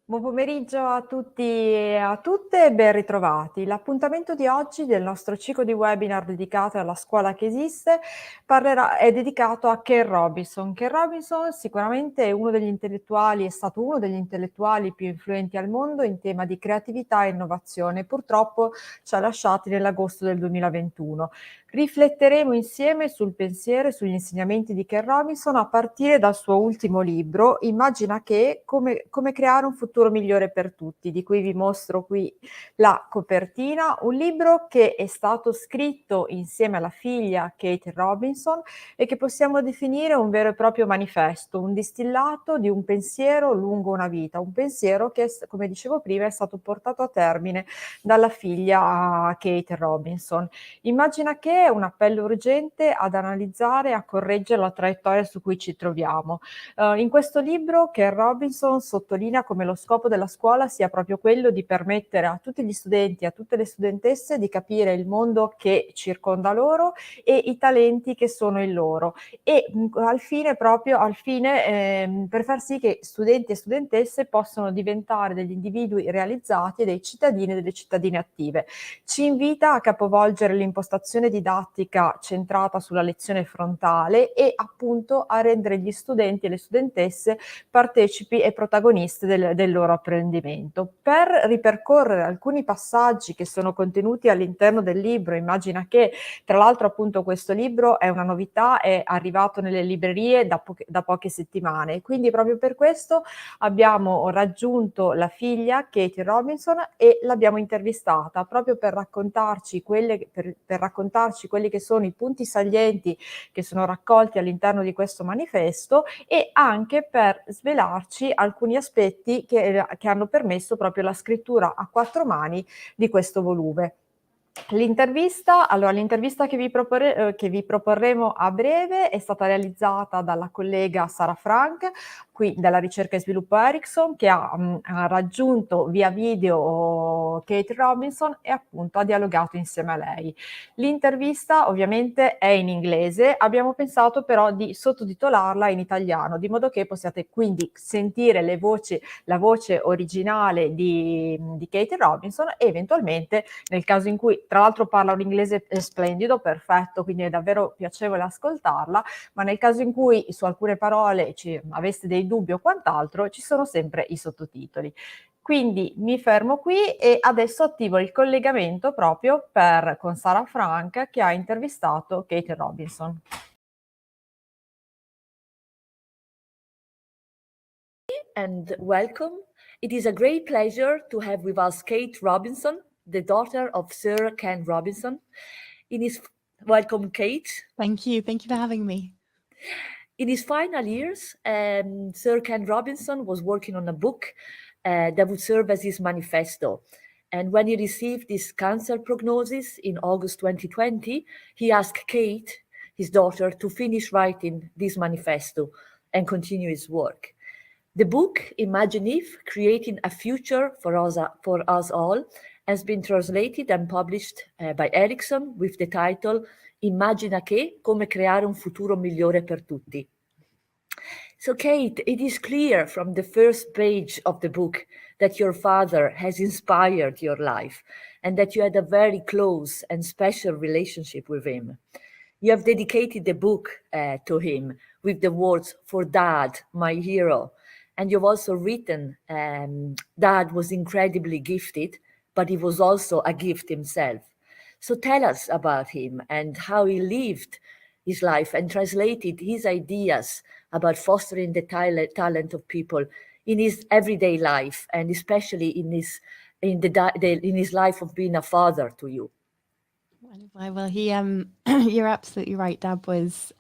Buon pomeriggio a tutti e a tutte e ben ritrovati. L'appuntamento di oggi del nostro ciclo di webinar dedicato alla scuola che esiste è dedicato a Ken Robinson. Ken Robinson sicuramente è stato uno degli intellettuali più influenti al mondo in tema di creatività e innovazione. Purtroppo ci ha lasciati nell'agosto del 2021. Rifletteremo insieme sul pensiero e sugli insegnamenti di Ken Robinson a partire dal suo ultimo libro, Immagina che come creare un futuro migliore per tutti, di cui vi mostro qui la copertina, un libro che è stato scritto insieme alla figlia Kate Robinson e che possiamo definire un vero e proprio manifesto, un distillato di un pensiero lungo una vita, un pensiero che, come dicevo prima, è stato portato a termine dalla figlia Kate Robinson. Immagina che è un appello urgente ad analizzare e a correggere la traiettoria su cui ci troviamo. In questo libro Ken Robinson sottolinea come lo scopo della scuola sia proprio quello di permettere a tutti gli studenti e a tutte le studentesse di capire il mondo che circonda loro e i talenti che sono in loro e al fine per far sì che studenti e studentesse possano diventare degli individui realizzati e dei cittadini e delle cittadine attive. Ci invita a capovolgere l'impostazione didattica centrata sulla lezione frontale e appunto a rendere gli studenti e le studentesse partecipi e protagoniste del loro apprendimento. Per ripercorrere alcuni passaggi che sono contenuti all'interno del libro, immagina che tra l'altro appunto questo libro è una novità, è arrivato nelle librerie da poche settimane, quindi proprio per questo abbiamo raggiunto la figlia Kate Robinson e l'abbiamo intervistata proprio per raccontarci per raccontarci quelli che sono i punti salienti che sono raccolti all'interno di questo manifesto e anche per svelarci alcuni aspetti che hanno permesso proprio la scrittura a quattro mani di questo volume. L'intervista che vi proporremo a breve è stata realizzata dalla collega Sara Frank, qui dalla ricerca e sviluppo Ericsson, che ha raggiunto via video Kate Robinson e appunto ha dialogato insieme a lei. L'intervista ovviamente è in inglese, abbiamo pensato però di sottotitolarla in italiano, di modo che possiate quindi sentire la voce originale di Kate Robinson e eventualmente nel caso in cui, tra l'altro parla un inglese splendido, perfetto, quindi è davvero piacevole ascoltarla, ma nel caso in cui su alcune parole aveste dei dubbi o quant'altro, ci sono sempre i sottotitoli. Quindi mi fermo qui e adesso attivo il collegamento proprio con Sara Frank che ha intervistato Kate Robinson. And welcome. It is a great pleasure to have with us Kate Robinson, the daughter of Sir Ken Robinson. Welcome, Kate. Thank you. Thank you for having me. In his final years, Sir Ken Robinson was working on a book that would serve as his manifesto. And when he received his cancer prognosis in August 2020, he asked Kate, his daughter, to finish writing this manifesto and continue his work. The book, Immagine Creating a Future for us all, has been translated and published by Ericsson with the title Immagina che Come creare un futuro migliore per tutti. So, Kate, it is clear from the first page of the book that your father has inspired your life and that you had a very close and special relationship with him. You have dedicated the book to him with the words, "For Dad, my hero." And you've also written, Dad was incredibly gifted, but he was also a gift himself. So tell us about him and how he lived his life and translated his ideas about fostering the talent of people in his everyday life, and especially in his life of being a father to you. Well, he you're absolutely right. Dad was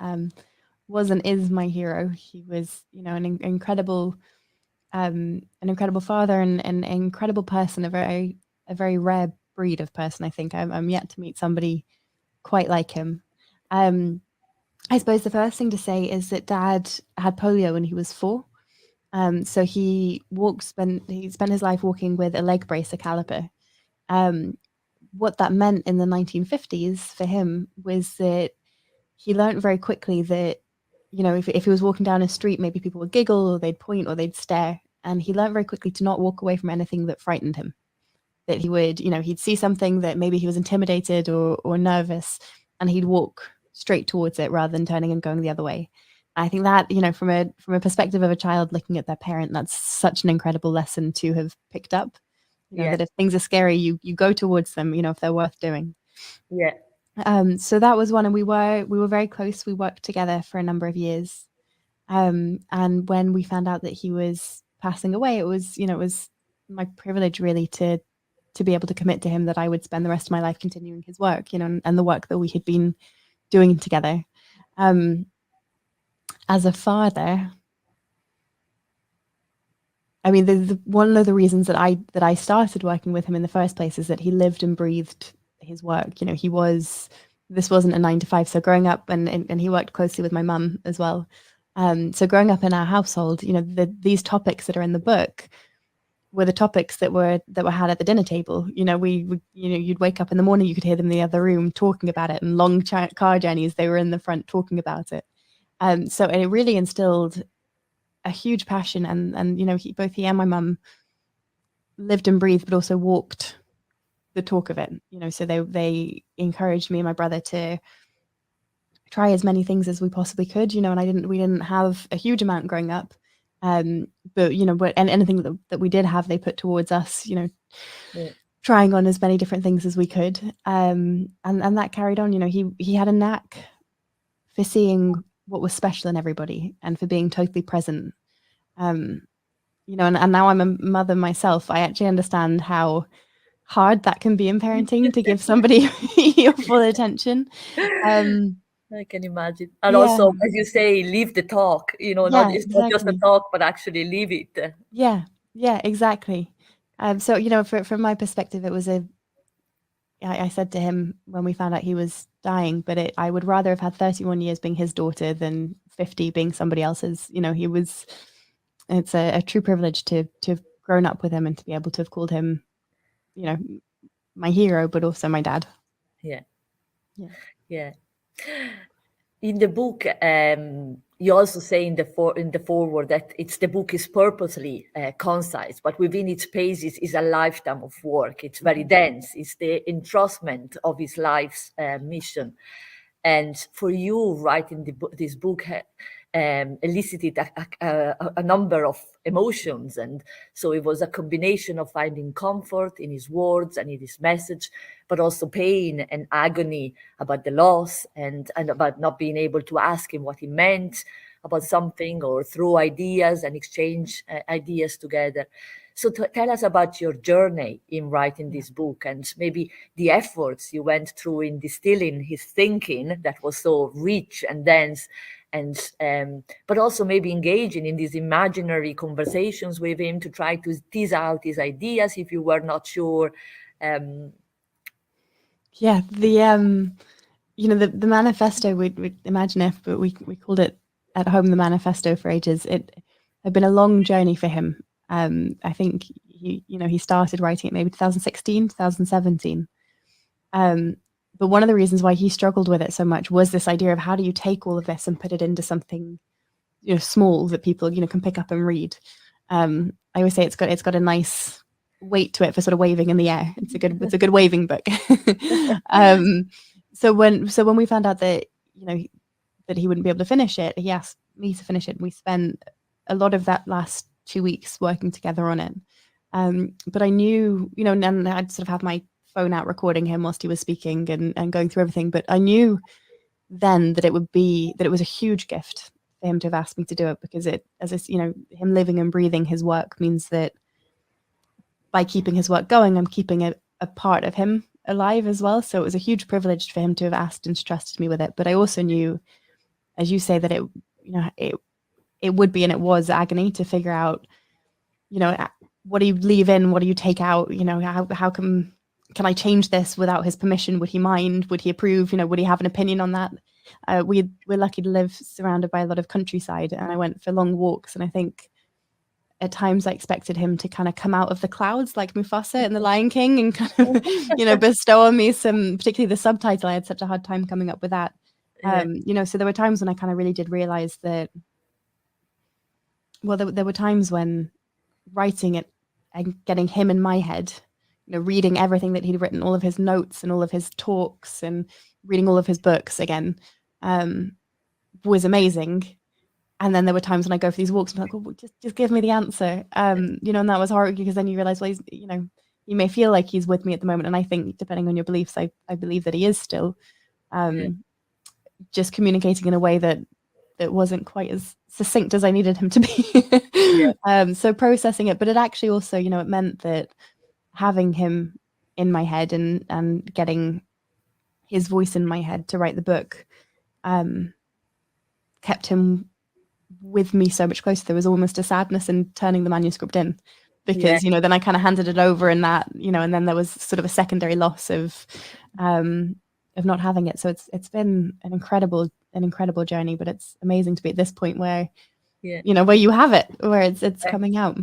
and is my hero. He was, an incredible father and an incredible person, a very rare breed of person. I think I'm yet to meet somebody quite like him. I suppose the first thing to say is that Dad had polio when he was 4. So he spent his life walking with a leg brace, a caliper. What that meant in the 1950s for him was that he learned very quickly that, if he was walking down a street, maybe people would giggle or they'd point or they'd stare. and he learned very quickly to not walk away from anything that frightened him. That he would, he'd see something that maybe he was intimidated or nervous, and he'd walk straight towards it rather than turning and going the other way. I think that, from a perspective of a child looking at their parent, that's such an incredible lesson to have picked up. That if things are scary, you go towards them, if they're worth doing. Yeah. So that was one, and we were very close. We worked together for a number of years. And when we found out that he was passing away, it was my privilege really to be able to commit to him that I would spend the rest of my life continuing his work, and the work that we had been doing together. As a father, I mean, one of the reasons that I started working with him in the first place is that he lived and breathed his work. This wasn't a 9-to-5. So growing up, and he worked closely with my mum as well. So growing up in our household, these topics that are in the book were the topics that were had at the dinner table. You'd wake up in the morning, you could hear them in the other room talking about it, and long car journeys, they were in the front talking about it. So it really instilled a huge passion, and both he and my mum lived and breathed, but also walked the talk of it. So they encouraged me and my brother to try as many things as we possibly could. And we didn't have a huge amount growing up, but anything that we did have, they put towards us. Trying on as many different things as we could, and that carried on. He had a knack for seeing what was special in everybody and for being totally present. And now I'm a mother myself. I actually understand how hard that can be in parenting to give somebody your full attention. I can imagine. And also, as you say, leave the talk, it's not just a talk, but actually leave it. Yeah, exactly. So, from my perspective, it was I said to him when we found out he was dying, but I would rather have had 31 years being his daughter than 50 being somebody else's. It's a true privilege to have grown up with him and to be able to have called him, my hero, but also my dad. Yeah. In the book, you also say in the foreword that the book is purposely concise, but within its pages is a lifetime of work. It's very dense. It's the entrustment of his life's mission. And for you, writing this book elicited a number of emotions. And so it was a combination of finding comfort in his words and in his message, but also pain and agony about the loss and about not being able to ask him what he meant about something, or throw ideas and exchange ideas together. So tell us about your journey in writing this book, and maybe the efforts you went through in distilling his thinking that was so rich and dense, and but also maybe engaging in these imaginary conversations with him to try to tease out his ideas if you were not sure. The manifesto, we Imagine If, but we called it at home the manifesto for ages. It had been a long journey for him. I think he started writing it maybe 2016, 2017. But one of the reasons why he struggled with it so much was this idea of how do you take all of this and put it into something small that people can pick up and read. I always say it's got a nice weight to it for sort of waving in the air. It's a good waving book. So when we found out that that he wouldn't be able to finish it, he asked me to finish it, and we spent a lot of that last 2 weeks working together on it. But I knew, and I'd sort of have my phone out recording him whilst he was speaking and going through everything. But I knew then that it was a huge gift for him to have asked me to do it, because him living and breathing his work means that by keeping his work going, I'm keeping a part of him alive as well. So it was a huge privilege for him to have asked and trusted me with it. But I also knew, as you say, that it would be, and it was, agony to figure out, what do you leave in? What do you take out? How can I change this without his permission? Would he mind? Would he approve? Would he have an opinion on that? We're lucky to live surrounded by a lot of countryside, and I went for long walks, and I think at times I expected him to kind of come out of the clouds like Mufasa in The Lion King and kind of, bestow on me some, particularly the subtitle. I had such a hard time coming up with that. So there were times when I kind of really did realize that, well, there were times when writing it and getting him in my head, reading everything that he'd written, all of his notes and all of his talks and reading all of his books again, was amazing. And then there were times when I go for these walks and I'm like, well, just give me the answer. And that was hard because then you realize, well, you may feel like he's with me at the moment. And I think depending on your beliefs, I believe that he is still, just communicating in a way that wasn't quite as succinct as I needed him to be. So processing it, but it actually also, it meant that having him in my head and getting his voice in my head to write the book, kept him with me so much closer. There was almost a sadness in turning the manuscript in, because then I kind of handed it over and that, and then there was sort of a secondary loss of not having it. So it's been an incredible journey, but it's amazing to be at this point where where you have it, where it's coming out.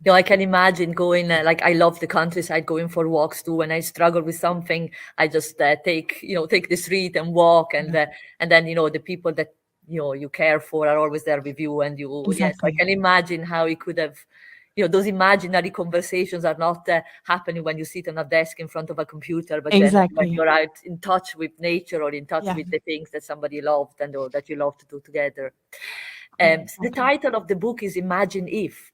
No, I can imagine going, I love the countryside, going for walks too. When I struggle with something, I just take the street and walk, and then the people that you care for are always there with you, and you. Exactly. Yes, I can imagine how it could have. Those imaginary conversations are not happening when you sit on a desk in front of a computer, but exactly. when you're out in touch with nature or in touch with the things that somebody loved and or that you love to do together. The title of the book is Imagine If.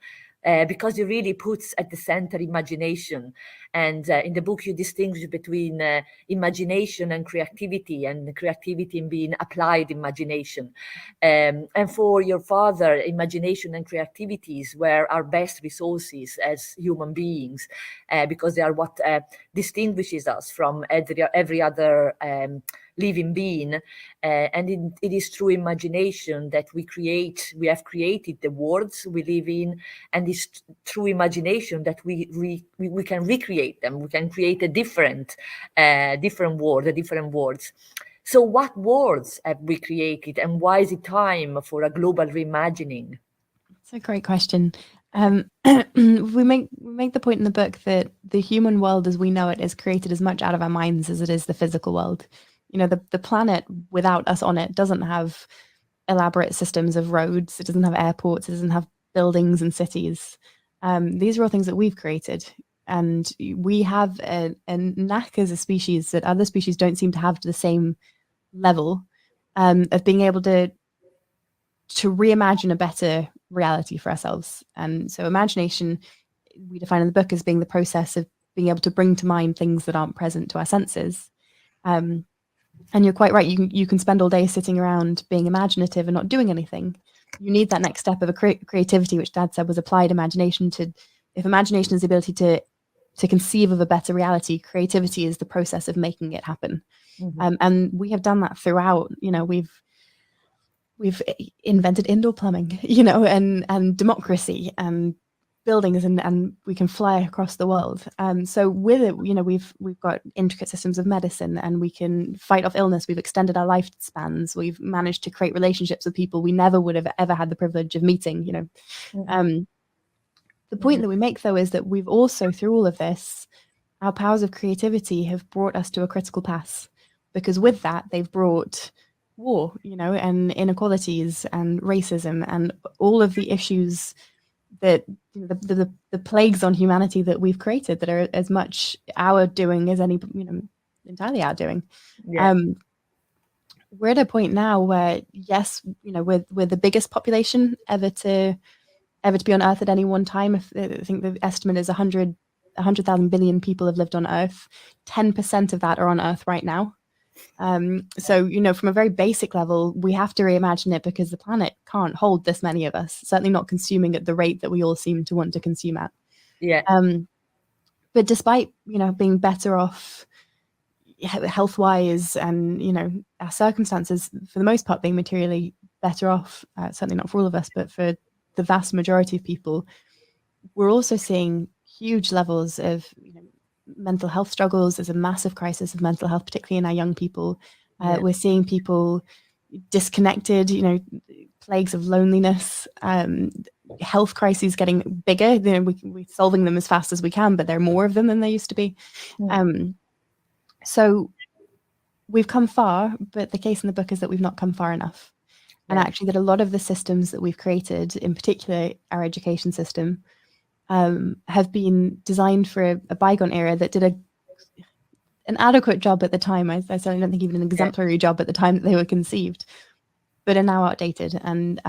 Because it really puts at the center imagination. And in the book, you distinguish between imagination and creativity in being applied imagination. And for your father, imagination and creativities were our best resources as human beings, because they are what distinguishes us from every other living being. And it is through imagination that we have created the worlds we live in, and it's through imagination that we can recreate them. We can create a different world, different worlds. So what worlds have we created, and why is it time for a global reimagining? It's a great question. We make the point in the book that the human world as we know it is created as much out of our minds as it is the physical world. The planet without us on it doesn't have elaborate systems of roads. It doesn't have airports. It doesn't have buildings and cities. These are all things that we've created. And we have a knack as a species that other species don't seem to have to the same level of being able to reimagine a better reality for ourselves. And so imagination, we define in the book as being the process of being able to bring to mind things that aren't present to our senses. And you're quite right. You can spend all day sitting around being imaginative and not doing anything. You need that next step of a creativity, which Dad said was applied imagination. If imagination is the ability to conceive of a better reality, creativity is the process of making it happen. Mm-hmm. And we have done that throughout. We've invented indoor plumbing, and democracy and buildings, and we can fly across the world. So with it, we've got intricate systems of medicine, and we can fight off illness. We've extended our lifespans. We've managed to create relationships with people we never would have ever had the privilege of meeting. Mm-hmm. The point that we make, though, is that we've also, through all of this, our powers of creativity have brought us to a critical pass, because with that, they've brought war, and inequalities and racism and all of the issues that the plagues on humanity that we've created that are as much our doing as any, entirely our doing. Yeah. We're at a point now where, yes, we're the biggest population ever to be on Earth at any one time. I think the estimate is 100,000 billion people have lived on Earth. 10% of that are on Earth right now. So, from a very basic level, we have to reimagine it, because the planet can't hold this many of us, certainly not consuming at the rate that we all seem to want to consume at. Yeah. But despite, being better off health-wise and, our circumstances, for the most part, being materially better off, certainly not for all of us, but for the vast majority of people, we're also seeing huge levels of, mental health struggles. There's a massive crisis of mental health, particularly in our young people. We're seeing people disconnected, plagues of loneliness, health crises getting bigger. We're solving them as fast as we can, but there are more of them than there used to be. So we've come far, but the case in the book is that we've not come far enough. And actually that a lot of the systems that we've created, in particular our education system, have been designed for a bygone era that did an adequate job at the time. I certainly don't think even an exemplary job at the time that they were conceived, but are now outdated. And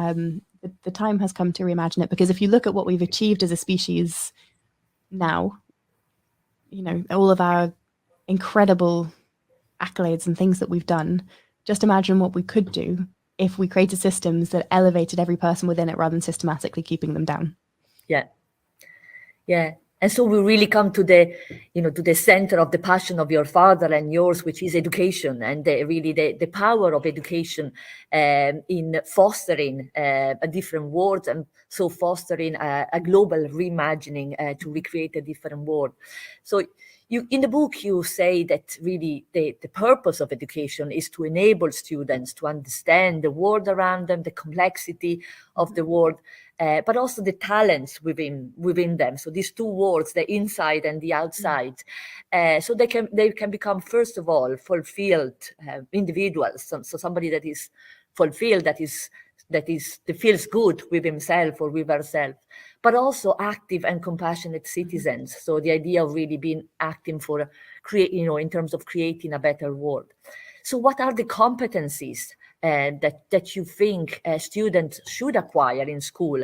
the time has come to reimagine it, because if you look at what we've achieved as a species now, you know, all of our incredible accolades and things that we've done, just imagine what we could do if we created systems that elevated every person within it rather than systematically keeping them down. Yeah. And so we really come to the, to the center of the passion of your father and yours, which is education, and the power of education in fostering a different world, and so fostering a global reimagining to recreate a different world. So in the book, you say that really the purpose of education is to enable students to understand the world around them, the complexity of the world, but also the talents within them. So these two worlds, the inside and the outside, so they can become, first of all, fulfilled individuals. So somebody that is fulfilled, that feels good with himself or with herself, but also active and compassionate citizens. So the idea of really being acting for in terms of creating a better world. So what are the competencies that you think students should acquire in school,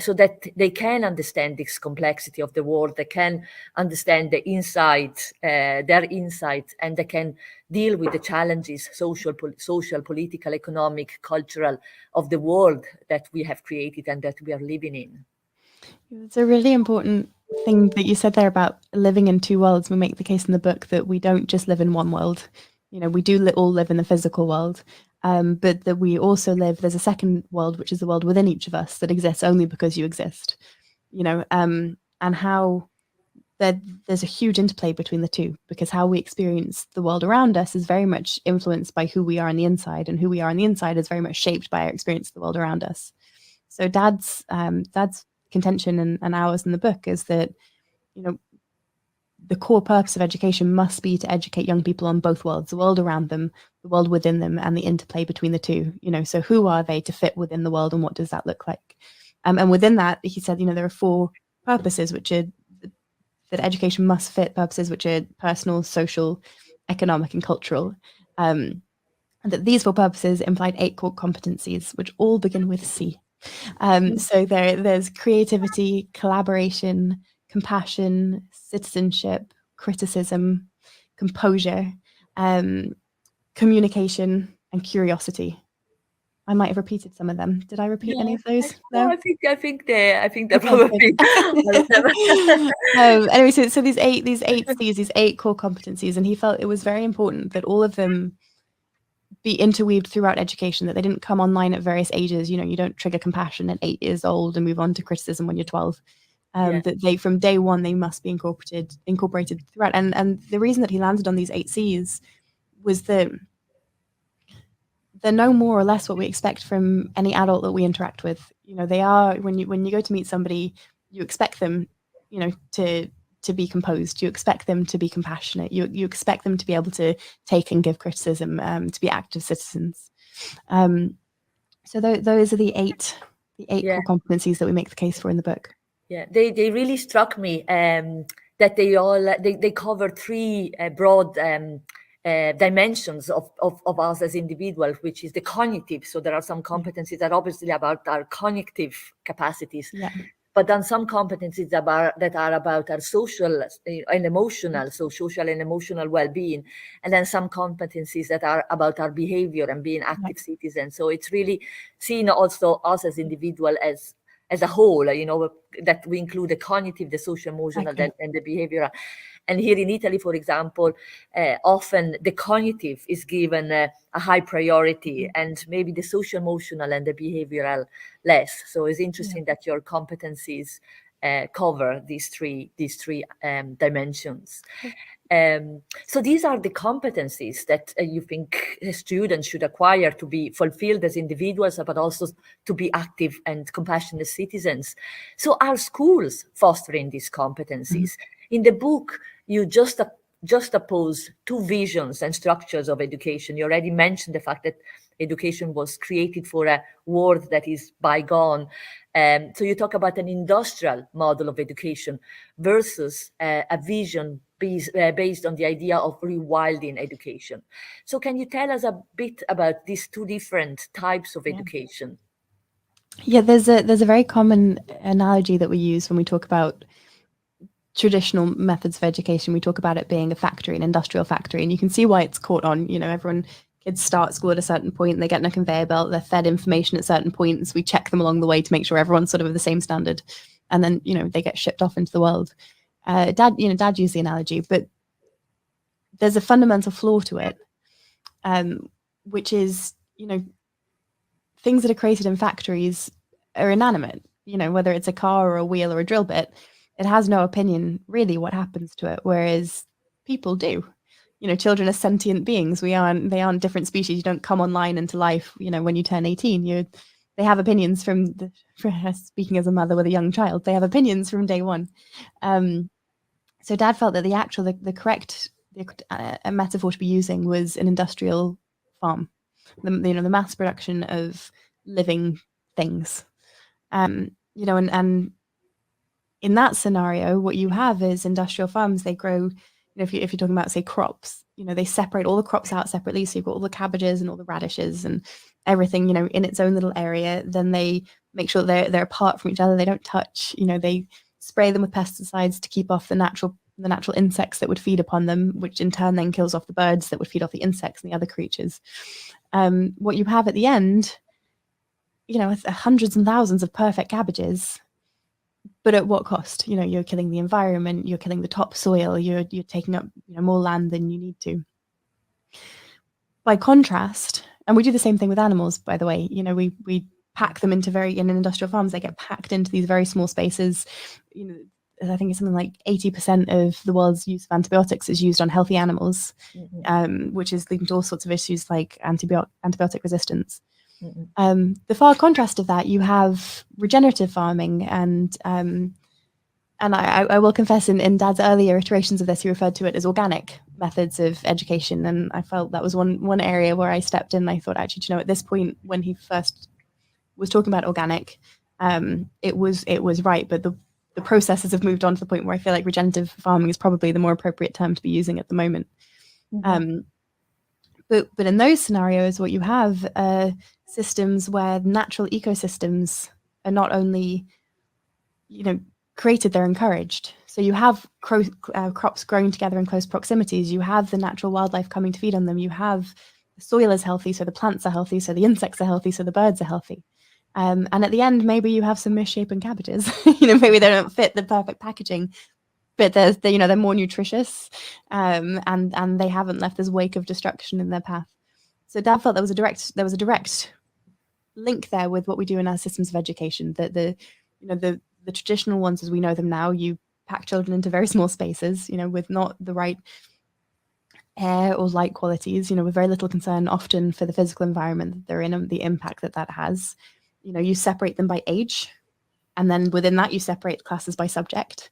so that they can understand this complexity of the world, they can understand their insights, and they can deal with the challenges, social, political, economic, cultural, of the world that we have created and that we are living in? It's a really important thing that you said there about living in two worlds. We make the case in the book that we don't just live in one world. You know, we do all live in the physical world, but that we also there's a second world, which is the world within each of us that exists only because you exist, and how there's a huge interplay between the two, because how we experience the world around us is very much influenced by who we are on the inside, and who we are on the inside is very much shaped by our experience of the world around us. So Dad's contention and ours in the book is that, the core purpose of education must be to educate young people on both worlds, the world around them, the world within them, and the interplay between the two. So who are they to fit within the world, and what does that look like? And within that, he said, there are four purposes, which are that education must fit purposes which are personal, social, economic, and cultural. And that these four purposes implied 8 core competencies, which all begin with C. So there's creativity, collaboration, compassion, citizenship, criticism, composure, communication, and curiosity. I might have repeated some of them. Did I repeat any of those? No, I think they're probably all of them. Anyway, so these eight C's, these 8 core competencies, and he felt it was very important that all of them be interweaved throughout education, that they didn't come online at various ages. You don't trigger compassion at 8 years old and move on to criticism when you're 12. That they, from day one, they must be incorporated throughout. And the reason that he landed on these 8 C's was that they're no more or less what we expect from any adult that we interact with. They are, when you go to meet somebody, you expect them, to be composed. You expect them to be compassionate. You expect them to be able to take and give criticism, to be active citizens. So those are the eight core competencies that we make the case for in the book. Yeah, they really struck me that they cover 3 broad dimensions of us as individuals, which is the cognitive. So there are some competencies that are obviously about our cognitive capacities, but then some competencies that are about our social and emotional, so social and emotional well-being, and then some competencies that are about our behavior and being active citizens. So it's really seeing also us as individual as a whole, that we include the cognitive, the social, emotional, and the behavioral. And here in Italy, for example, often the cognitive is given a high priority, and maybe the social, emotional, and the behavioral less. So it's interesting that your competencies cover these three dimensions. So these are the competencies that you think students should acquire to be fulfilled as individuals, but also to be active and compassionate citizens. So are schools fostering these competencies? In the book, you just juxtapose two visions and structures of education. You already mentioned the fact that education was created for a world that is bygone. So you talk about an industrial model of education versus a vision based on the idea of rewilding education. So can you tell us a bit about these two different types of education? Yeah, there's a very common analogy that we use when we talk about traditional methods of education. We talk about it being a factory, an industrial factory, and you can see why it's caught on. Kids start school at a certain point, they get in a conveyor belt, they're fed information at certain points, we check them along the way to make sure everyone's sort of the same standard, and then they get shipped off into the world. Dad used the analogy, but there's a fundamental flaw to it, which is things that are created in factories are inanimate. Whether it's a car or a wheel or a drill bit, it has no opinion really what happens to it, whereas people do. Children are sentient beings. They aren't different species. You don't come online into life, when you turn 18. They have opinions speaking as a mother with a young child, they have opinions from day one. So Dad felt that the correct metaphor to be using was an industrial farm, the mass production of living things. And in that scenario, what you have is industrial farms. They grow, if you're talking about, say, crops, they separate all the crops out separately. So you've got all the cabbages and all the radishes and everything, in its own little area. Then they make sure they're apart from each other. They don't touch. They spray them with pesticides to keep off the natural insects that would feed upon them, which in turn then kills off the birds that would feed off the insects and the other creatures. What you have at the end, hundreds and thousands of perfect cabbages. But at what cost? You're killing the environment, you're killing the topsoil, you're taking up more land than you need to. By contrast, and we do the same thing with animals, by the way, we pack them into in industrial farms, they get packed into these very small spaces. I think it's something like 80% of the world's use of antibiotics is used on healthy animals, which is leading to all sorts of issues like antibiotic resistance. The far contrast of that, you have regenerative farming, and I will confess, in Dad's earlier iterations of this, he referred to it as organic methods of education, and I felt that was one area where I stepped in. I thought, actually, at this point, when he first was talking about organic, it was right, but the processes have moved on to the point where I feel like regenerative farming is probably the more appropriate term to be using at the moment. But in those scenarios, what you have are systems where natural ecosystems are not only, created, they're encouraged. So you have crops growing together in close proximities. You have the natural wildlife coming to feed on them. You have the soil is healthy, so the plants are healthy, so the insects are healthy, so the birds are healthy. And at the end, maybe you have some misshapen cabbages. Maybe they don't fit the perfect packaging, but they're more nutritious, and they haven't left this wake of destruction in their path. So Dad felt there was a direct link there with what we do in our systems of education. That the traditional ones as we know them now, you pack children into very small spaces, with not the right air or light qualities, with very little concern often for the physical environment that they're in and the impact that has. You separate them by age, and then within that you separate classes by subject.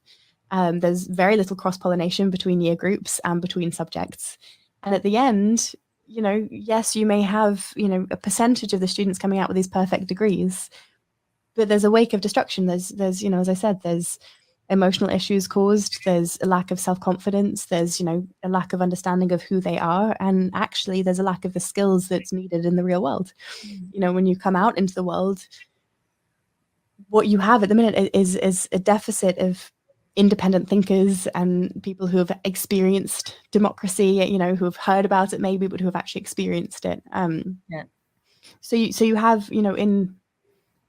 There's very little cross-pollination between year groups and between subjects. And at the end, yes, you may have, a percentage of the students coming out with these perfect degrees, but there's a wake of destruction. There's as I said, there's emotional issues caused, there's a lack of self-confidence, there's, a lack of understanding of who they are, and actually there's a lack of the skills that's needed in the real world. When you come out into the world, what you have at the minute is a deficit of independent thinkers and people who have experienced democracy, who have heard about it maybe, but who have actually experienced it. So you have, in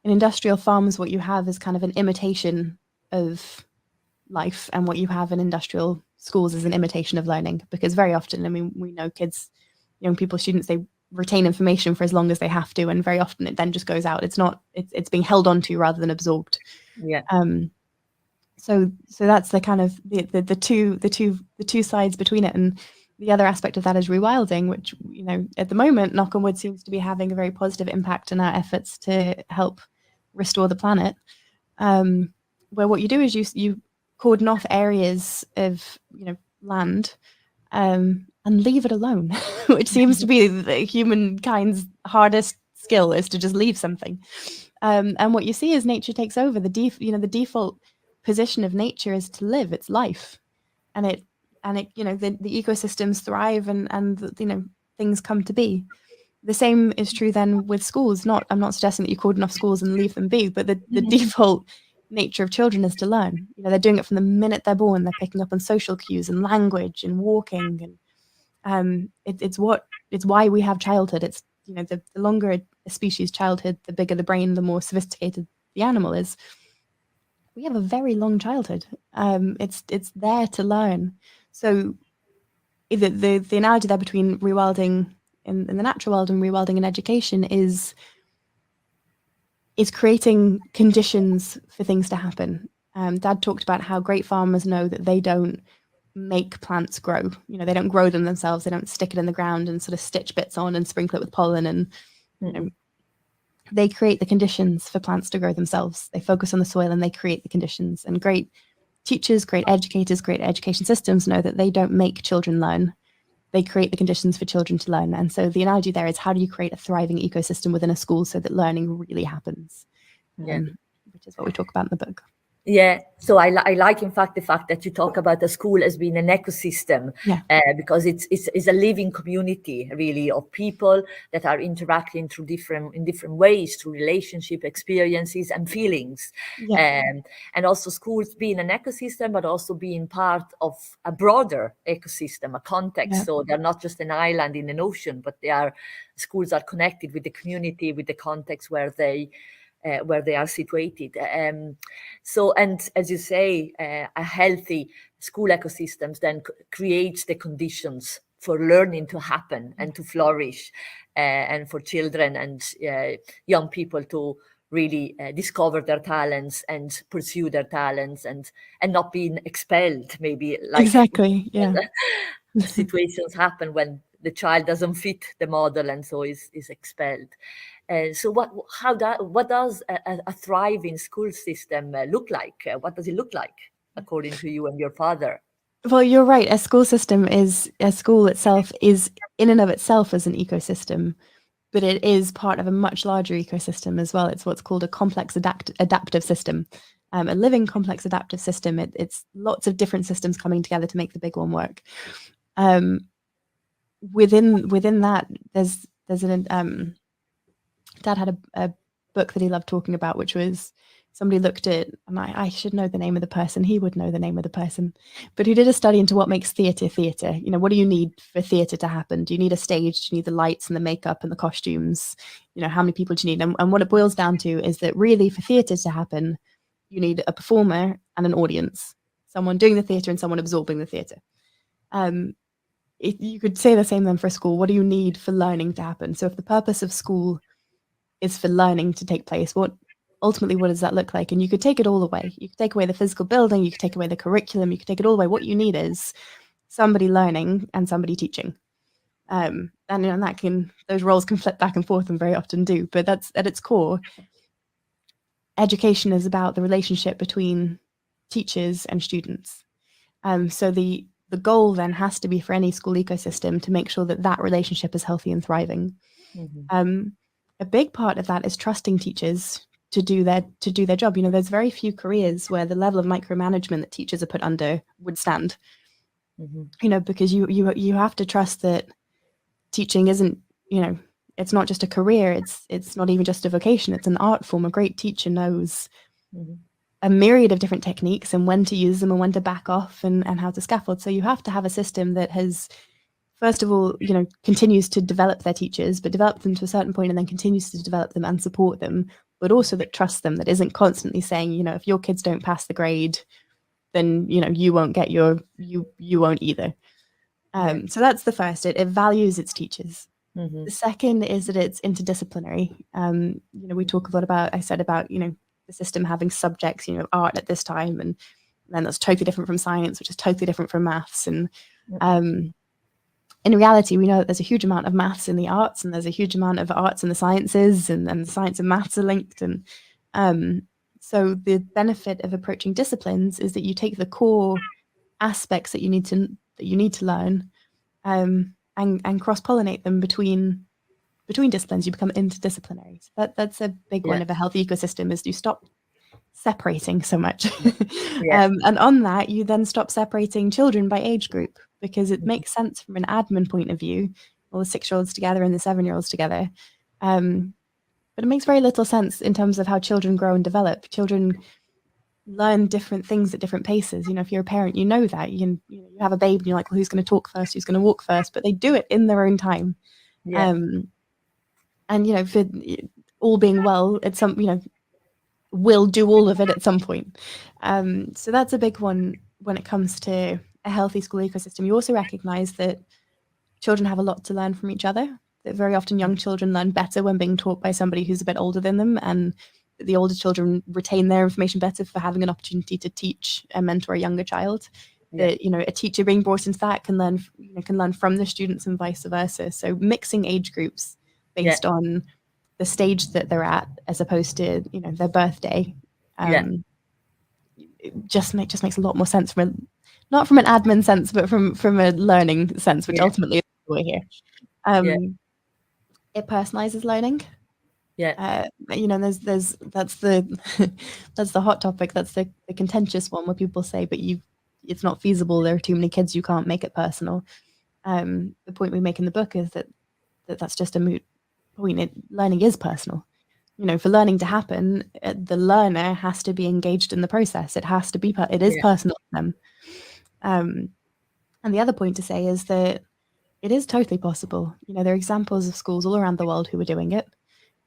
industrial farms, what you have is kind of an imitation of life, and what you have in industrial schools is an imitation of learning, because very often, we know kids, young people, students, they retain information for as long as they have to, and very often it then just goes out. It's being held onto rather than absorbed. So that's the kind of the two sides between it. And the other aspect of that is rewilding, which, at the moment, knock on wood, seems to be having a very positive impact in our efforts to help restore the planet. Where what you do is you cordon off areas of land and leave it alone, which seems to be humankind's hardest skill, is to just leave something. And what you see is nature takes over. The default position of nature is to live. It's life, and the ecosystems thrive, and things come to be. The same is true then with schools. I'm not suggesting that you cordon off schools and leave them be, but the default nature of children is to learn. They're doing it from the minute they're born. They're picking up on social cues and language and walking, and it's why we have childhood. It's the longer a species childhood, the bigger the brain, the more sophisticated the animal is. We have a very long childhood. It's there to learn. So the analogy there between rewilding in the natural world and rewilding in education is creating conditions for things to happen. Dad talked about how great farmers know that they don't make plants grow. They don't grow them themselves. They don't stick it in the ground and sort of stitch bits on and sprinkle it with pollen. And they create the conditions for plants to grow themselves. They focus on the soil and they create the conditions. And great teachers, great educators, great education systems know that they don't make children learn. They create the conditions for children to learn. And so the analogy there is, how do you create a thriving ecosystem within a school so that learning really happens? Which is what we talk about in the book. Yeah, so I like, in fact, the fact that you talk about the school as being an ecosystem, because it's a living community, really, of people that are interacting in different ways, through relationship experiences and feelings. And also schools being an ecosystem, but also being part of a broader ecosystem, a context. So they're not just an island in an ocean, but schools are connected with the community, with the context where they are situated. So, and as you say, a healthy school ecosystems then creates the conditions for learning to happen and to flourish, and for children and young people to really discover their talents and pursue their talents, and not being expelled, maybe, like situations happen when the child doesn't fit the model and so is expelled. So what does a thriving school system look like? What does it look like according to you and your father? Well, you're right. A school itself is in and of itself as an ecosystem, but it is part of a much larger ecosystem as well. It's what's called a complex adaptive system. A living complex adaptive system. It's lots of different systems coming together to make the big one work. Within that, there's an Dad had a book that he loved talking about, which was, somebody looked at, and I should know the name of the person, he would know the name of the person, but who did a study into what makes theatre. What do you need for theatre to happen? Do you need a stage? Do you need the lights and the makeup and the costumes? How many people do you need? And what it boils down to is that really, for theatre to happen, you need a performer and an audience, someone doing the theatre and someone absorbing the theatre. You could say the same then for a school. What do you need for learning to happen? So if the purpose of school is for learning to take place, what does that look like? And you could take it all away. You could take away the physical building, you could take away the curriculum, you could take it all away. What you need is somebody learning and somebody teaching. And those roles can flip back and forth, and very often do, but that's at its core. Education is about the relationship between teachers and students. So the goal then has to be, for any school ecosystem, to make sure that relationship is healthy and thriving. A big part of that is trusting teachers to do their job. There's very few careers where the level of micromanagement that teachers are put under would stand. Because you have to trust that teaching isn't, it's not just a career. It's not even just a vocation. It's an art form. A great teacher knows a myriad of different techniques and when to use them and when to back off and how to scaffold. So you have to have a system that has, first of all, continues to develop their teachers, but develop them to a certain point and then continues to develop them and support them, but also that trusts them, that isn't constantly saying, if your kids don't pass the grade, then, you won't get you won't either. So that's the first. It values its teachers. The second is that it's interdisciplinary. We talk a lot about, the system having subjects, art at this time, and then that's totally different from science, which is totally different from maths. And in reality, we know that there's a huge amount of maths in the arts, and there's a huge amount of arts in the sciences, and the science and maths are linked. And so the benefit of approaching disciplines is that you take the core aspects that you need to learn, and cross-pollinate them between disciplines. You become interdisciplinary. So that's a big one of a healthy ecosystem, is you stop separating so much. And on that, you then stop separating children by age group, because it makes sense from an admin point of view, all the 6-year-olds together and the 7-year-olds together. But it makes very little sense in terms of how children grow and develop. Children learn different things at different paces. If you're a parent, you know that. You have a baby and you're like, well, who's going to talk first? Who's going to walk first? But they do it in their own time. And, for all being well, at some, will do all of it at some point. So that's a big one when it comes to a healthy school ecosystem. You also recognize that children have a lot to learn from each other, that very often young children learn better when being taught by somebody who's a bit older than them, and the older children retain their information better for having an opportunity to teach and mentor a younger child. That, a teacher being brought into that can learn from the students and vice versa. So mixing age groups based on the stage that they're at, as opposed to their birthday, it just makes a lot more sense not from an admin sense, but from a learning sense, which ultimately is what we're here. It personalizes learning. There's that's the hot topic. That's the contentious one, where people say, but it's not feasible. There are too many kids. You can't make it personal. The point we make in the book is that's just a moot point. Learning is personal. For learning to happen, the learner has to be engaged in the process. It has to be. It is personal to them. And the other point to say is that it is totally possible. There are examples of schools all around the world who are doing it.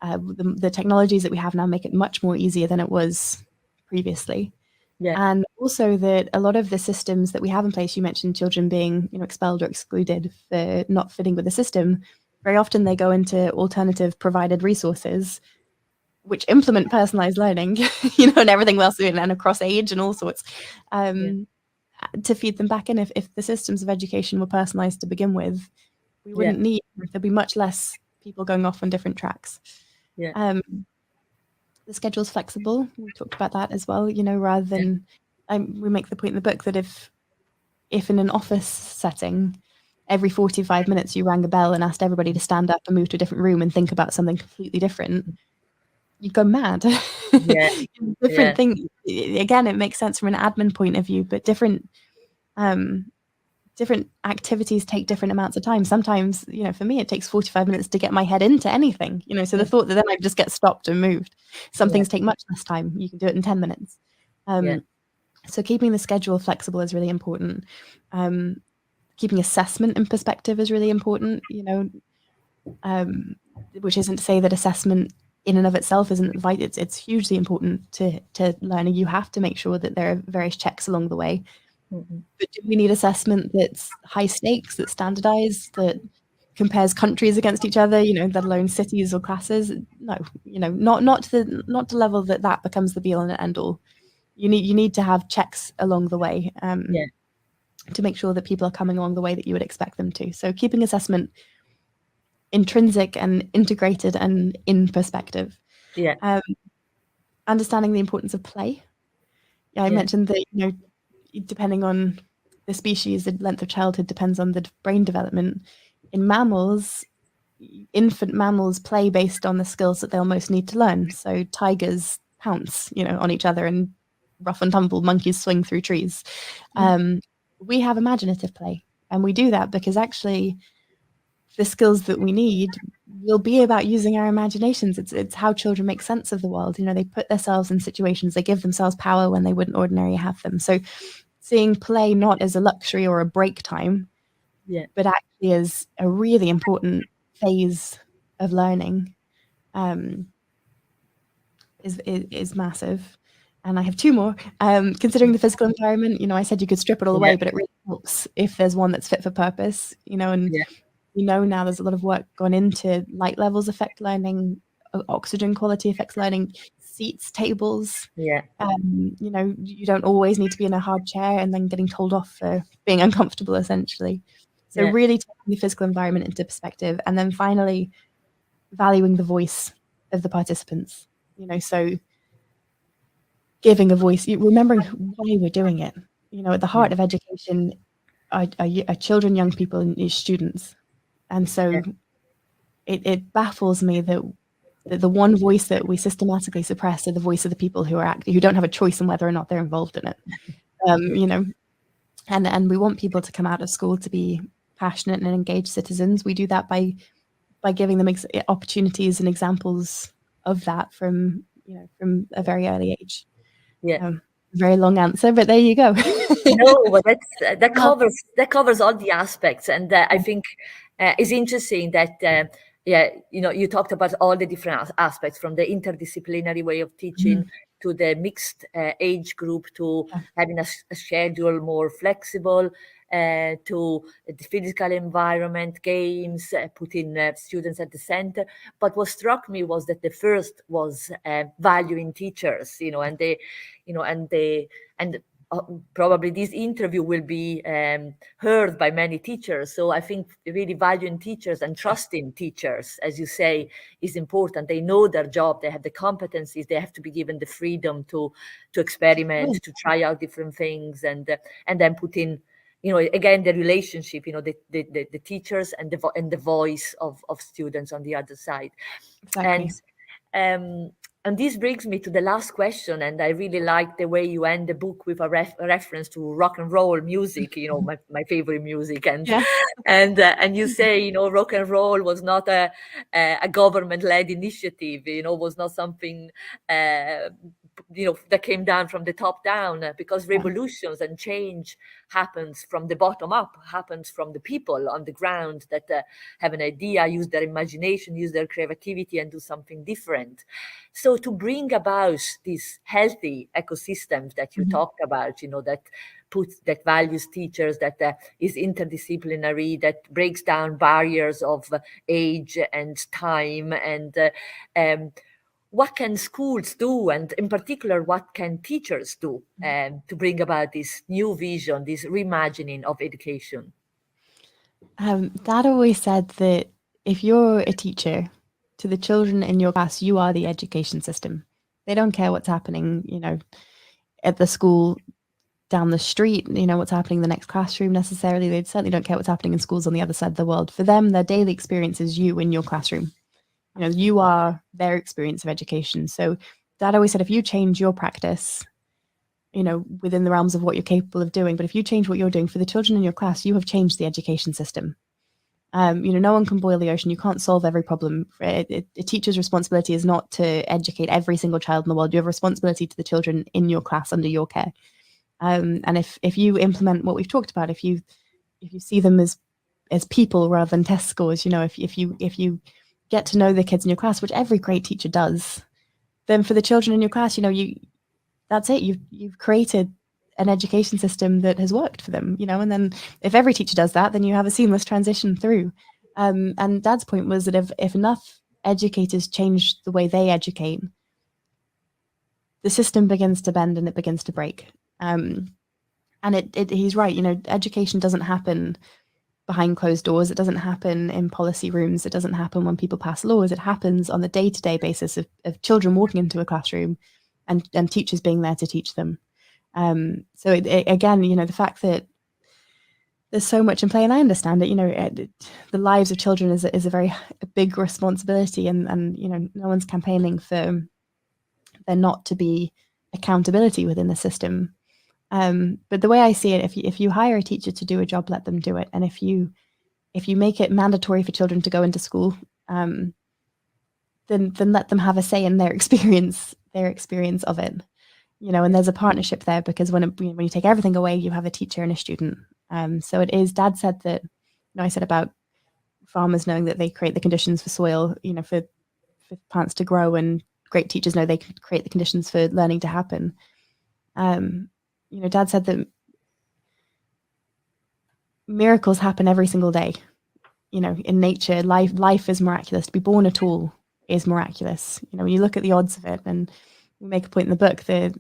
The technologies that we have now make it much more easier than it was previously. And also that a lot of the systems that we have in place, you mentioned children being expelled or excluded for not fitting with the system. Very often they go into alternative provided resources which implement personalized learning, and everything else, and across age and all sorts, to feed them back in. If the systems of education were personalized to begin with, we wouldn't need, there'd be much less people going off on different tracks. The schedule's flexible. We talked about that as well, rather than, we make the point in the book that if in an office setting, every 45 minutes you rang a bell and asked everybody to stand up and move to a different room and think about something completely different, you'd go mad. Different thing. Again, it makes sense from an admin point of view, but different activities take different amounts of time. Sometimes, for me, it takes 45 minutes to get my head into anything, so the thought that then I just get stopped and moved. Some things take much less time. You can do it in 10 minutes. So keeping the schedule flexible is really important. Keeping assessment in perspective is really important, which isn't to say that assessment in and of itself isn't vital. It's hugely important to learning. You have to make sure that there are various checks along the way. But do we need assessment that's high stakes, that's standardized, that compares countries against each other, let alone cities or classes? No, not to the level that becomes the be all and end all. You need to have checks along the way to make sure that people are coming along the way that you would expect them to. So keeping assessment intrinsic and integrated and in perspective. Understanding the importance of play. I mentioned that, depending on the species, the length of childhood depends on the brain development. In mammals, infant mammals play based on the skills that they'll most need to learn. So tigers pounce, on each other, and rough and tumble monkeys swing through trees. We have imaginative play, and we do that because actually the skills that we need will be about using our imaginations. It's how children make sense of the world. They put themselves in situations, they give themselves power when they wouldn't ordinarily have them. So seeing play not as a luxury or a break time, but actually as a really important phase of learning is massive. And I have two more. Considering the physical environment, I said you could strip it all away, but it really helps if there's one that's fit for purpose, and now there's a lot of work gone into light levels affect learning, oxygen quality affects learning, seats, tables. You don't always need to be in a hard chair and then getting told off for being uncomfortable, essentially. So really taking the physical environment into perspective. And then finally, valuing the voice of the participants, so giving a voice, remembering why we're doing it. At the heart of education are children, young people, and students. And so it baffles me that the one voice that we systematically suppress are the voice of the people who don't have a choice in whether or not they're involved in it. You know, and we want people to come out of school to be passionate and engaged citizens. We do that by giving them opportunities and examples of that from a very early age. Yeah. Very long answer, but there you go. No, but that covers all the aspects, and I think it's interesting that you talked about all the different aspects, from the interdisciplinary way of teaching to the mixed age group, to having a schedule more flexible, to the physical environment, games, putting students at the center. But what struck me was that the first was valuing teachers, and probably this interview will be heard by many teachers. So I think really valuing teachers and trusting teachers, as you say, is important. They know their job, they have the competencies, they have to be given the freedom to experiment, to try out different things, and then put in, again, the relationship, the teachers and the voice of students on the other side. Exactly. And this brings me to the last question, and I really like the way you end the book with a reference to rock and roll music, my favorite music, and you say, rock and roll was not a government-led initiative, was not something that came down from the top down, because revolutions and change happens from the bottom up, happens from the people on the ground that have an idea, use their imagination, use their creativity, and do something different. So to bring about these healthy ecosystems that you talked about, that values teachers, that is interdisciplinary, that breaks down barriers of age and time, and what can schools do, and in particular, what can teachers do to bring about this new vision, this reimagining of education? Dad always said that if you're a teacher, to the children in your class, you are the education system. They don't care what's happening, at the school down the street, what's happening in the next classroom necessarily. They certainly don't care what's happening in schools on the other side of the world. For them, their daily experience is you in your classroom. You are their experience of education. So Dad always said, if you change your practice, within the realms of what you're capable of doing, but if you change what you're doing for the children in your class, you have changed the education system. No one can boil the ocean. You can't solve every problem. A teacher's responsibility is not to educate every single child in the world. You have a responsibility to the children in your class under your care. And if you implement what we've talked about, if you see them as people rather than test scores, if you get to know the kids in your class, which every great teacher does, then for the children in your class, that's it. You've created an education system that has worked for them, and then if every teacher does that, then you have a seamless transition through. And Dad's point was that if enough educators change the way they educate, the system begins to bend and it begins to break. And he's right. Education doesn't happen behind closed doors. It doesn't happen in policy rooms. It doesn't happen when people pass laws. It happens on the day-to-day basis of children walking into a classroom and teachers being there to teach them. So again, the fact that there's so much in play, and I understand it, the lives of children is a very big responsibility, and no one's campaigning for there not to be accountability within the system. But the way I see it, if you hire a teacher to do a job, let them do it. And if you make it mandatory for children to go into school, then let them have a say in their experience of it. And there's a partnership there, because when you take everything away, you have a teacher and a student. So it is. Dad said that. I said about farmers knowing that they create the conditions for soil, for plants to grow, and great teachers know they can create the conditions for learning to happen. Dad said that miracles happen every single day. In nature, life is miraculous. To be born at all is miraculous. When you look at the odds of it, and we make a point in the book that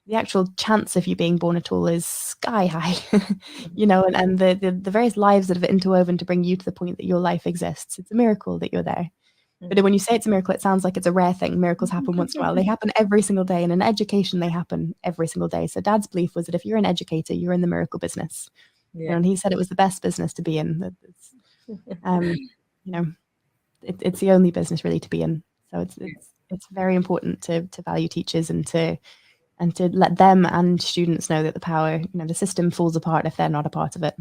the actual chance of you being born at all is sky high. And the various lives that have interwoven to bring you to the point that your life exists. It's a miracle that you're there. But when you say it's a miracle, it sounds like it's a rare thing. Miracles happen once in a while. They happen every single day. And in education, they happen every single day. So Dad's belief was that if you're an educator, you're in the miracle business. know, and he said it was the best business to be in. That it's, you know, it's the only business really to be in. So it's very important to value teachers and to let them and students know that the power, you know, the system falls apart if they're not a part of it.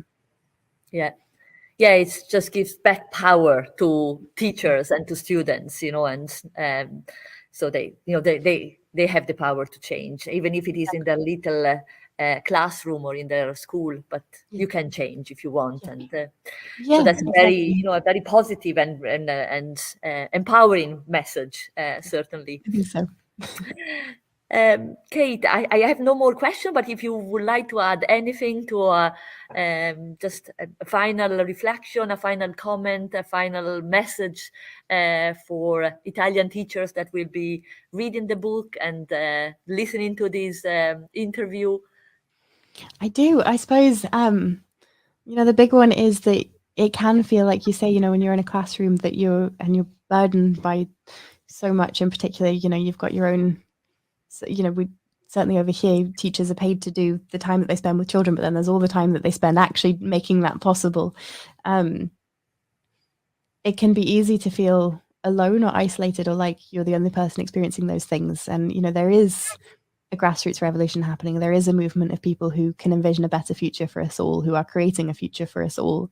Yeah. Yeah, it just gives back power to teachers and to students, you know, and so they, you know, they have the power to change, even if it is in their little classroom or in their school. But you can change if you want, and so that's very, you know, a very positive and empowering message, certainly. I think so. Kate, I have no more question, but if you would like to add anything to just a final reflection, a final comment, a final message for Italian teachers that will be reading the book and listening to this interview. I do. I suppose, you know, the big one is that it can feel like, you say, you know, when you're in a classroom that you're burdened by so much. In particular, you know, you've got your own, so, you know, we certainly over here, teachers are paid to do the time that they spend with children, but then there's all the time that they spend actually making that possible. It can be easy to feel alone or isolated, or like you're the only person experiencing those things. And, you know, there is a grassroots revolution happening. There is a movement of people who can envision a better future for us all, who are creating a future for us all.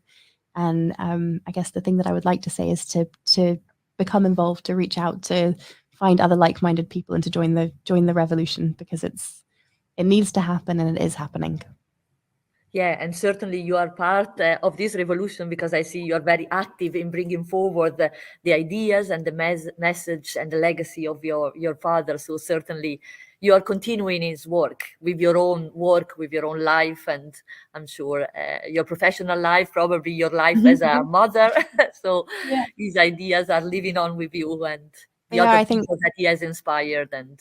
And I guess the thing that I would like to say is to become involved, to reach out, to find other like-minded people, and to join the revolution, because it needs to happen, and it is happening. Yeah, and certainly you are part of this revolution, because I see you are very active in bringing forward the ideas and the message and the legacy of your father. So certainly you are continuing his work with your own work, with your own life, and I'm sure your professional life, probably your life as a mother. So these ideas are living on with you, and the other people that he has inspired. And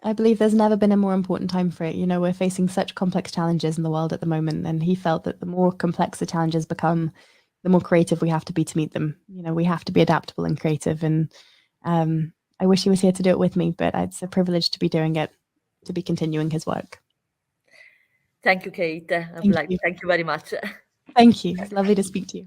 I believe there's never been a more important time for it. You know, we're facing such complex challenges in the world at the moment, and he felt that the more complex the challenges become, the more creative we have to be to meet them. You know, we have to be adaptable and creative, and I wish he was here to do it with me, but it's a privilege to be doing it, to be continuing his work. Thank you, Kate. Thank you very much. Thank you. It's lovely to speak to you.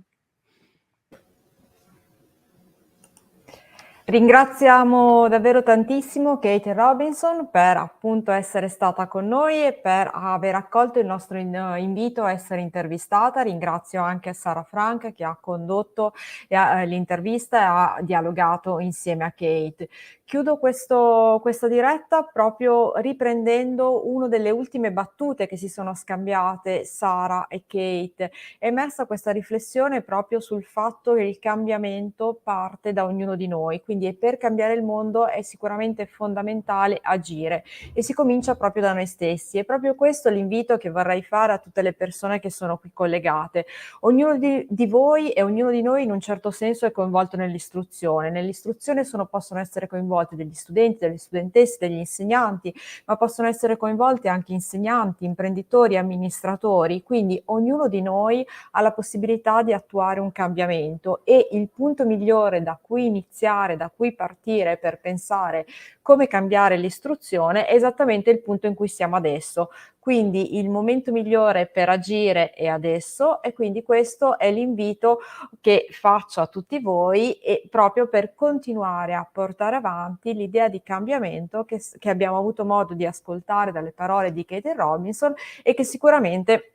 Ringraziamo davvero tantissimo Kate Robinson per appunto essere stata con noi e per aver accolto il nostro invito a essere intervistata. Ringrazio anche Sara Frank che ha condotto l'intervista e ha dialogato insieme a Kate. Chiudo questa diretta proprio riprendendo una delle ultime battute che si sono scambiate Sara e Kate. È emersa questa riflessione proprio sul fatto che il cambiamento parte da ognuno di noi, quindi per cambiare il mondo è sicuramente fondamentale agire e si comincia proprio da noi stessi. E proprio questo è l'invito che vorrei fare a tutte le persone che sono qui collegate. Ognuno di voi e ognuno di noi in un certo senso è coinvolto nell'istruzione. Nell'istruzione possono essere coinvolti degli studenti, delle studentesse, degli insegnanti, ma possono essere coinvolti anche insegnanti, imprenditori, amministratori, quindi ognuno di noi ha la possibilità di attuare un cambiamento e il punto migliore da cui iniziare, da cui partire per pensare come cambiare l'istruzione è esattamente il punto in cui siamo adesso. Quindi il momento migliore per agire è adesso e quindi questo è l'invito che faccio a tutti voi e proprio per continuare a portare avanti l'idea di cambiamento che abbiamo avuto modo di ascoltare dalle parole di Kate Robinson e che sicuramente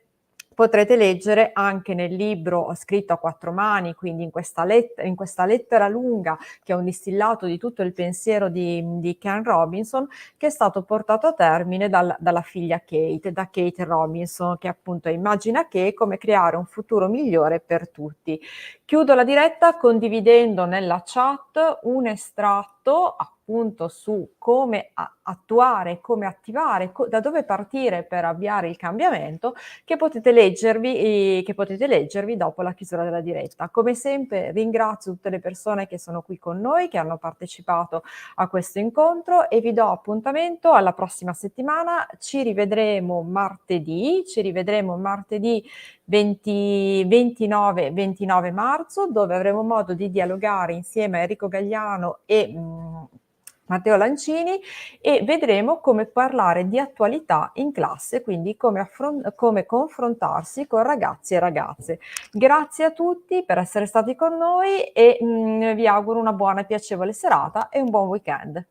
potrete leggere anche nel libro scritto a 4 mani, quindi in questa lettera lunga che è un distillato di tutto il pensiero di Kate Robinson, che è stato portato a termine dalla figlia Kate, da Kate Robinson, che appunto è Immagina che come creare un futuro migliore per tutti. Chiudo la diretta condividendo nella chat un estratto appunto su come attuare, come attivare, da dove partire per avviare il cambiamento che potete leggervi dopo la chiusura della diretta. Come sempre ringrazio tutte le persone che sono qui con noi, che hanno partecipato a questo incontro e vi do appuntamento alla prossima settimana. Ci rivedremo martedì 29 marzo, dove avremo modo di dialogare insieme a Enrico Gagliano e Matteo Lancini, e vedremo come parlare di attualità in classe, quindi come confrontarsi con ragazzi e ragazze. Grazie a tutti per essere stati con noi e vi auguro una buona e piacevole serata e un buon weekend.